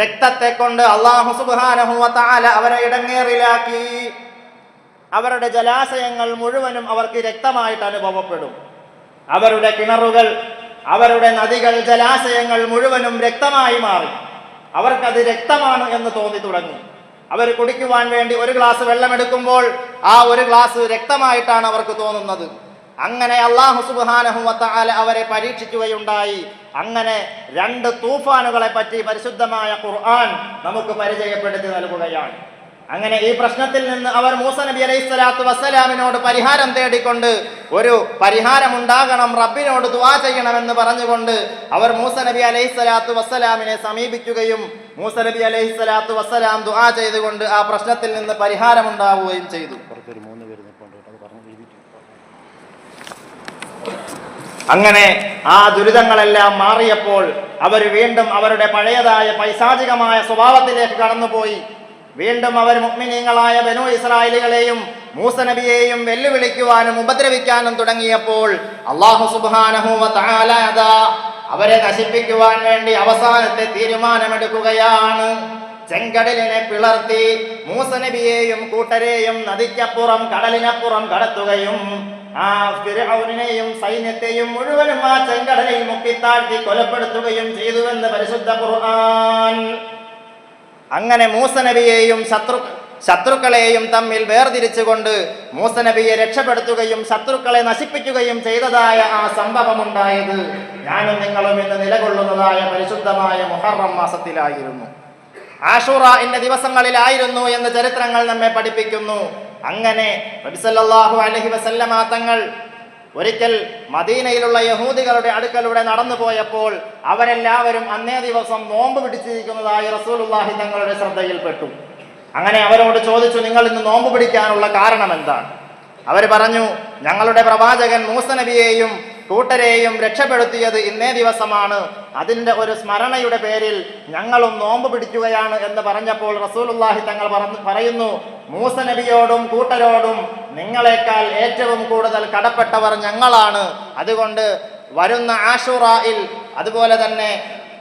രക്തത്തെ കൊണ്ട് അല്ലാഹു സുബ്ഹാനഹു വ തആല അവരെ ഇടങ്ങേറിലാക്കി. അവരുടെ ജലാശയങ്ങൾ മുഴുവനും അവർക്ക് രക്തമായിട്ട് അനുഭവപ്പെടും. അവരുടെ കിണറുകൾ, അവരുടെ നദികൾ, ജലാശയങ്ങൾ മുഴുവനും രക്തമായി മാറി. അവർക്കത് രക്തമാണ് എന്ന് തോന്നി തുടങ്ങി. അവർ കുടിക്കുവാൻ വേണ്ടി ഒരു ഗ്ലാസ് വെള്ളമെടുക്കുമ്പോൾ ആ ഒരു ഗ്ലാസ് രക്തമായിട്ടാണ് അവർക്ക് തോന്നുന്നത്. അങ്ങനെ അല്ലാഹു സുബ്ഹാനഹു വ തആല അവരെ പരീക്ഷിക്കുകയുണ്ടായി. അങ്ങനെ 2 തൂഫാനുകളെ പറ്റി പരിശുദ്ധമായ ഖുർആൻ നമുക്ക് പരിചയപ്പെടുത്തി നൽകുകയാണ്. അങ്ങനെ ഈ പ്രശ്നത്തിൽ നിന്ന് അവർ മൂസ നബി അലൈഹിസ്സലാത്തു വസ്സലാമിനോട് പരിഹാരം തേടിക്കൊണ്ട്, ഒരു പരിഹാരമുണ്ടാകണം, റബ്ബിനോട് ദുആ ചെയ്യണമെന്ന് പറഞ്ഞുകൊണ്ട് അവർ മൂസ നബി അലൈഹിസ്സലാത്തു വസ്സലാമിനെ സമീപിക്കുകയും മൂസ നബി അലൈഹിസ്സലാത്തു വസ്സലാം ദുആ ചെയ്തുകൊണ്ട് ആ പ്രശ്നത്തിൽ നിന്ന് പരിഹാരമുണ്ടാവുകയും ചെയ്തു. അങ്ങനെ ആ ദുരിതങ്ങളെല്ലാം മാറിയപ്പോൾ അവർ വീണ്ടും അവരുടെ പഴയതായ പൈശാചികമായ സ്വഭാവത്തിലേക്ക് കടന്നുപോയി. വീണ്ടും അവർ മുഅ്മിനീങ്ങളായ ബനൂ ഇസ്രായേലുകളെയും മൂസ നബിയെയും വെല്ലുവിളിക്കുവാനും ഉപദ്രവിക്കാനും തുടങ്ങിയപ്പോൾ അല്ലാഹു സുബ്ഹാനഹു വ തആല അവരെ നശിപ്പിക്കുവാൻ വേണ്ടി അവസാനത്തെ തീരുമാനമെടുക്കുകയാണ്. ചെങ്കടലിനെ പിളർത്തി മൂസ നബിയെയും കൂട്ടരെയും നദിക്കപ്പുറം കടലിനപ്പുറം കടത്തുകയും ആ ഫിർഔനെയും സൈന്യത്തെയും മുഴുവനും ആ ചെങ്കടലിൽ മുക്കിത്താഴ്ത്തി കൊലപ്പെടുത്തുകയും ചെയ്തുവെന്ന് പരിശുദ്ധ ഖുർആൻ. അങ്ങനെ മൂസ നബിയെയും ശത്രുക്കളെയും തമ്മിൽ വേർതിരിച്ചുകൊണ്ട് മൂസ നബിയെ രക്ഷപ്പെടുത്തുകയും ശത്രുക്കളെ നശിപ്പിക്കുകയും ചെയ്തതായ ആ സംഭവമുണ്ടായത് ഞാനും നിങ്ങളും ഇന്ന് നിലകൊള്ളുന്നതായ പരിശുദ്ധമായ മുഹറം മാസത്തിലായിരുന്നു. ആശൂറയുടെ ദിവസങ്ങളിലായിരുന്നു എന്ന് ചരിത്രങ്ങൾ നമ്മെ പഠിപ്പിക്കുന്നു. അങ്ങനെ നബി സല്ലല്ലാഹു അലൈഹി വസല്ലമ തങ്ങൾ ഒരിക്കൽ മദീനയിലുള്ള യഹൂദികളുടെ അടുക്കലൂടെ നടന്നു പോയപ്പോൾ അവരെല്ലാവരും അന്നേ ദിവസം നോമ്പ് പിടിച്ചിരിക്കുന്നതായി റസൂലുള്ളാഹി തങ്ങളുടെ ശ്രദ്ധയിൽപ്പെട്ടു. അങ്ങനെ അവരോട് ചോദിച്ചു, നിങ്ങൾ ഇന്ന് നോമ്പ് പിടിക്കാനുള്ള കാരണം എന്താണ്? അവർ പറഞ്ഞു, ഞങ്ങളുടെ പ്രവാചകൻ മൂസ നബിയെയും കൂട്ടരെയും രക്ഷപ്പെടുത്തിയത് ഇന്നേ ദിവസമാണ്, അതിൻ്റെ ഒരു സ്മരണയുടെ പേരിൽ ഞങ്ങളും നോമ്പ് പിടിക്കുകയാണ് എന്ന് പറഞ്ഞപ്പോൾ റസൂലുള്ളാഹി തങ്ങൾ പറയുന്നു, മൂസ നബിയോടും കൂട്ടരോടും നിങ്ങളെക്കാൾ ഏറ്റവും കൂടുതൽ കടപ്പെട്ടവർ ഞങ്ങളാണ്. അതുകൊണ്ട് വരുന്ന ആശൂറയിൽ അതുപോലെ തന്നെ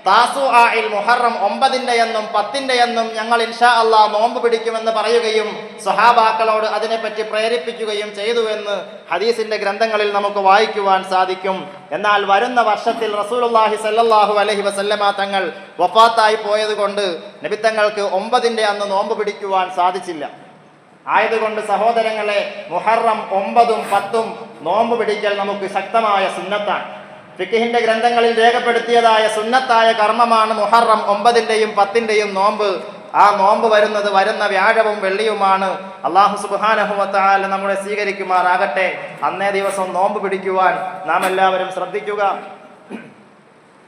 താസുആയിൽ മുഹറം 9 എന്നും 10 എന്നും ഞങ്ങൾ ഇൻഷാ അല്ലാഹ് നോമ്പ് പിടിക്കുമെന്ന് പറയുകയും സ്വഹാബാക്കളോട് അതിനെപ്പറ്റി പ്രേരിപ്പിക്കുകയും ചെയ്തുവെന്ന് ഹദീസിന്റെ ഗ്രന്ഥങ്ങളിൽ നമുക്ക് വായിക്കുവാൻ സാധിക്കും. എന്നാൽ വരുന്ന വർഷത്തിൽ റസൂലുള്ളാഹി സ്വല്ലല്ലാഹു അലൈഹി വസല്ലമ തങ്ങൾ വഫാത്തായി പോയതുകൊണ്ട് നബി തങ്ങൾക്ക് 9 അന്ന് നോമ്പ് പിടിക്കുവാൻ സാധിച്ചില്ല. ആയതുകൊണ്ട് സഹോദരങ്ങളെ, മുഹറം 9ഉം 10ഉം നോമ്പ് പിടിക്കൽ നമുക്ക് ശക്തമായ സുന്നത്താണ്. ഫിഖ്ഹിന്റെ ഗ്രന്ഥങ്ങളിൽ രേഖപ്പെടുത്തിയതായ സുന്നത്തായ കർമ്മമാണ് മുഹറം 9ന്റെയും 10ന്റെയും നോമ്പ്. ആ നോമ്പ് വരുന്ന വ്യാഴവും വെള്ളിയുമാണ്. അല്ലാഹു സുബ്ഹാനഹു വ തആല നമ്മളെ സ്വീകരിക്കുമാറാകട്ടെ. അന്നേ ദിവസം നോമ്പ് പിടിക്കുവാൻ നാം എല്ലാവരും ശ്രദ്ധിക്കുക.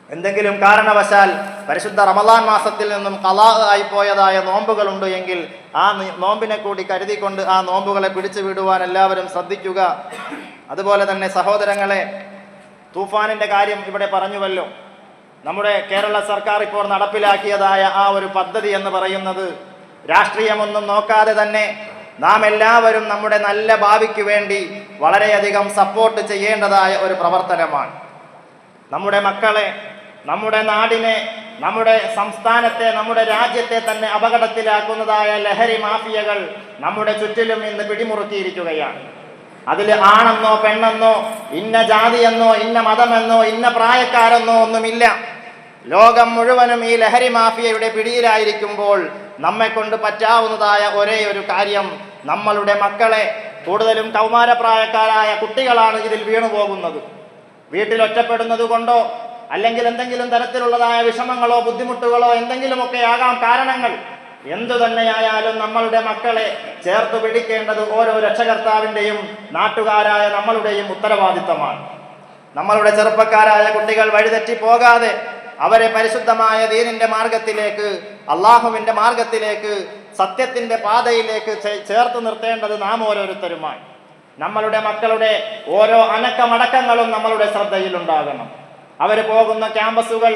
എന്തെങ്കിലും കാരണവശാൽ പരിശുദ്ധ റമളാൻ മാസത്തിൽ നിന്നും ഖളാ ആയി പോയതായ നോമ്പുകളുണ്ട് എങ്കിൽ ആ നോമ്പിനെ കൂടി കരുതിക്കൊണ്ട് ആ നോമ്പുകളെ പിടിച്ചു വിടുവാൻ എല്ലാവരും ശ്രദ്ധിക്കുക. അതുപോലെ തന്നെ സഹോദരങ്ങളെ, തൂഫാനിന്റെ കാര്യം ഇവിടെ പറഞ്ഞുവല്ലോ. നമ്മുടെ കേരള സർക്കാർ ഇപ്പോൾ നടപ്പിലാക്കിയതായ ആ ഒരു പദ്ധതി എന്ന് പറയുന്നത് രാഷ്ട്രീയമൊന്നും നോക്കാതെ തന്നെ നാം എല്ലാവരും നമ്മുടെ നല്ല ഭാവിക്ക് വേണ്ടി വളരെയധികം സപ്പോർട്ട് ചെയ്യേണ്ടതായ ഒരു പ്രവർത്തനമാണ്. നമ്മുടെ മക്കളെ, നമ്മുടെ നാടിനെ, നമ്മുടെ സംസ്ഥാനത്തെ, നമ്മുടെ രാജ്യത്തെ തന്നെ അപകടത്തിലാക്കുന്നതായ ലഹരി മാഫിയകൾ നമ്മുടെ ചുറ്റിലും ഇന്ന് പിടിമുറുക്കിയിരിക്കുകയാണ്. അതിൽ ആണെന്നോ പെണ്ണെന്നോ ഇന്ന ജാതിയെന്നോ ഇന്ന മതമെന്നോ ഇന്ന പ്രായക്കാരെന്നോ ഒന്നുമില്ല. ലോകം മുഴുവനും ഈ ലഹരി മാഫിയയുടെ പിടിയിലായിരിക്കുമ്പോൾ നമ്മെ കൊണ്ട് പറ്റാവുന്നതായ ഒരേ ഒരു കാര്യം, നമ്മളുടെ മക്കളെ, കൂടുതലും കൗമാരപ്രായക്കാരായ കുട്ടികളാണ് ഇതിൽ വീണുപോകുന്നത്. വീട്ടിൽ ഒറ്റപ്പെടുന്നത് കൊണ്ടോ അല്ലെങ്കിൽ എന്തെങ്കിലും തരത്തിലുള്ളതായ വിഷമങ്ങളോ ബുദ്ധിമുട്ടുകളോ എന്തെങ്കിലുമൊക്കെ ആകാം കാരണങ്ങൾ. എന്തു തന്നെയായാലും നമ്മളുടെ മക്കളെ ചേർത്ത് പിടിക്കേണ്ടത് ഓരോ രക്ഷകർത്താവിൻ്റെയും നാട്ടുകാരായ നമ്മളുടെയും ഉത്തരവാദിത്തമാണ്. നമ്മളുടെ ചെറുപ്പക്കാരായ കുട്ടികൾ വഴിതെറ്റി പോകാതെ അവരെ പരിശുദ്ധമായ ദീനിന്റെ മാർഗത്തിലേക്ക്, അള്ളാഹുവിന്റെ മാർഗത്തിലേക്ക്, സത്യത്തിന്റെ പാതയിലേക്ക് ചേർത്ത് നിർത്തേണ്ടത് നാം ഓരോരുത്തരുമായി. നമ്മളുടെ മക്കളുടെ ഓരോ അനക്കമടക്കങ്ങളും നമ്മളുടെ ശ്രദ്ധയിലുണ്ടാകണം. അവർ പോകുന്ന ക്യാമ്പസുകൾ,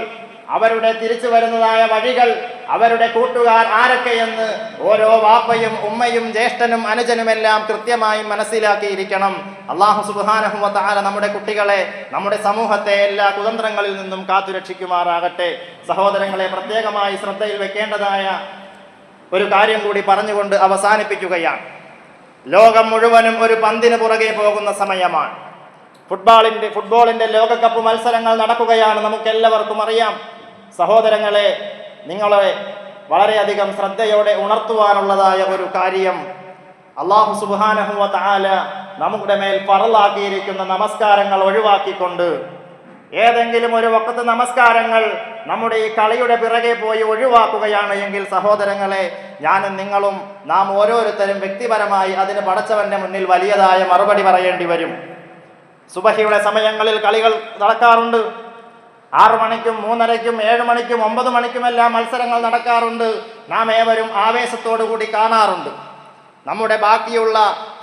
അവരുടെ തിരിച്ചു വരുന്നതായ വഴികൾ, അവരുടെ കൂട്ടുകാർ ആരൊക്കെയെന്ന് ഓരോ വാപ്പയും ഉമ്മയും ജ്യേഷ്ഠനും അനുജനുമെല്ലാം കൃത്യമായി മനസ്സിലാക്കിയിരിക്കണം. അല്ലാഹു സുബ്ഹാനഹു വ തആല നമ്മുടെ കുട്ടികളെ, നമ്മുടെ സമൂഹത്തെ എല്ലാ കുതന്ത്രങ്ങളിൽ നിന്നും കാത്തുരക്ഷിക്കുമാറാകട്ടെ. സഹോദരങ്ങളെ, പ്രത്യേകമായി ശ്രദ്ധയിൽ വെക്കേണ്ടതായ ഒരു കാര്യം കൂടി പറഞ്ഞുകൊണ്ട് അവസാനിപ്പിക്കുകയാണ്. ലോകം മുഴുവനും ഒരു പന്തിന് പുറകെ പോകുന്ന സമയമാണ്. ഫുട്ബോളിന്റെ ലോകകപ്പ് മത്സരങ്ങൾ നടക്കുകയാണ്, നമുക്കെല്ലാവർക്കും അറിയാം. സഹോദരങ്ങളെ, നിങ്ങളെ വളരെയധികം ശ്രദ്ധയോടെ ഉണർത്തുവാനുള്ളതായ ഒരു കാര്യം, അല്ലാഹു സുബ്ഹാനഹു വ തആല നമ്മുടെ മേൽ ഫർളാക്കിയിരിക്കുന്ന നമസ്കാരങ്ങൾ ഒഴിവാക്കിക്കൊണ്ട് ഏതെങ്കിലും ഒരു വഖത്ത് നമസ്കാരങ്ങൾ നമ്മുടെ ഈ കളിയുടെ പിറകെ പോയി ഒഴിവാക്കുകയാണ് എങ്കിൽ സഹോദരങ്ങളെ, ഞാനും നിങ്ങളും നാം ഓരോരുത്തരും വ്യക്തിപരമായി അതിന് പടച്ചവന്റെ മുന്നിൽ വലിയതായ മറുപടി പറയേണ്ടി വരും. സുബഹിയുടെ സമയങ്ങളിൽ കളികൾ നടക്കാറുണ്ട്. 6 മണിക്കും 3:30ക്കും 7 മണിക്കും 9 മണിക്കുമെല്ലാം മത്സരങ്ങൾ നടക്കാറുണ്ട്. നാം ഏവരും ആവേശത്തോടു കൂടി കാണാറുണ്ട്. നമ്മുടെ ബാക്കിയുള്ള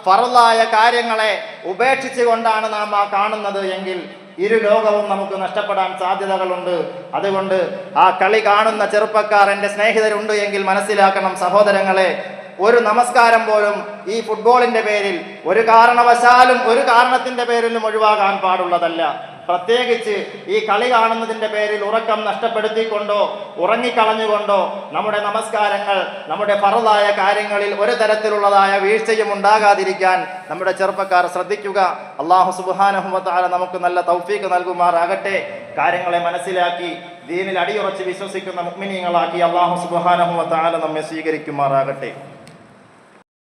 ഫർളായ കാര്യങ്ങളെ ഉപേക്ഷിച്ചുകൊണ്ടാണ് നാം ആ കാണുന്നത് എങ്കിൽ ഇരു ലോകവും നമുക്ക് നഷ്ടപ്പെടാൻ സാധ്യതകളുണ്ട്. അതുകൊണ്ട് ആ കളി കാണുന്ന ചെറുപ്പക്കാർ, എൻ്റെ സ്നേഹിതരുണ്ട് എങ്കിൽ മനസ്സിലാക്കണം സഹോദരങ്ങളെ, ഒരു നമസ്കാരം പോലും ഈ ഫുട്ബോളിന്റെ പേരിൽ ഒരു കാരണവശാലും ഒരു കാരണത്തിന്റെ പേരിലും ഒഴിവാകാൻ പാടുള്ളതല്ല. പ്രത്യേകിച്ച് ഈ കളി കാണുന്നതിന്റെ പേരിൽ ഉറക്കം നഷ്ടപ്പെടുത്തിക്കൊണ്ടോ ഉറങ്ങിക്കളഞ്ഞുകൊണ്ടോ നമ്മുടെ നമസ്കാരങ്ങൾ, നമ്മുടെ ഫർളായ കാര്യങ്ങളിൽ ഒരു തരത്തിലുള്ളതായ വീഴ്ചയും ഉണ്ടാകാതിരിക്കാൻ നമ്മുടെ ചെറുപ്പക്കാർ ശ്രദ്ധിക്കുക. അല്ലാഹു സുബ്ഹാനഹു വ തആല നമുക്ക് നല്ല തൗഫീഖ് നൽകുമാറാകട്ടെ. കാര്യങ്ങളെ മനസ്സിലാക്കി ദീനിൽ അടിയുറച്ച് വിശ്വസിക്കുന്ന മുഅ്മിനീങ്ങളാക്കി അല്ലാഹു സുബ്ഹാനഹു വ തആല നമ്മെ സ്വീകരിക്കുമാറാകട്ടെ.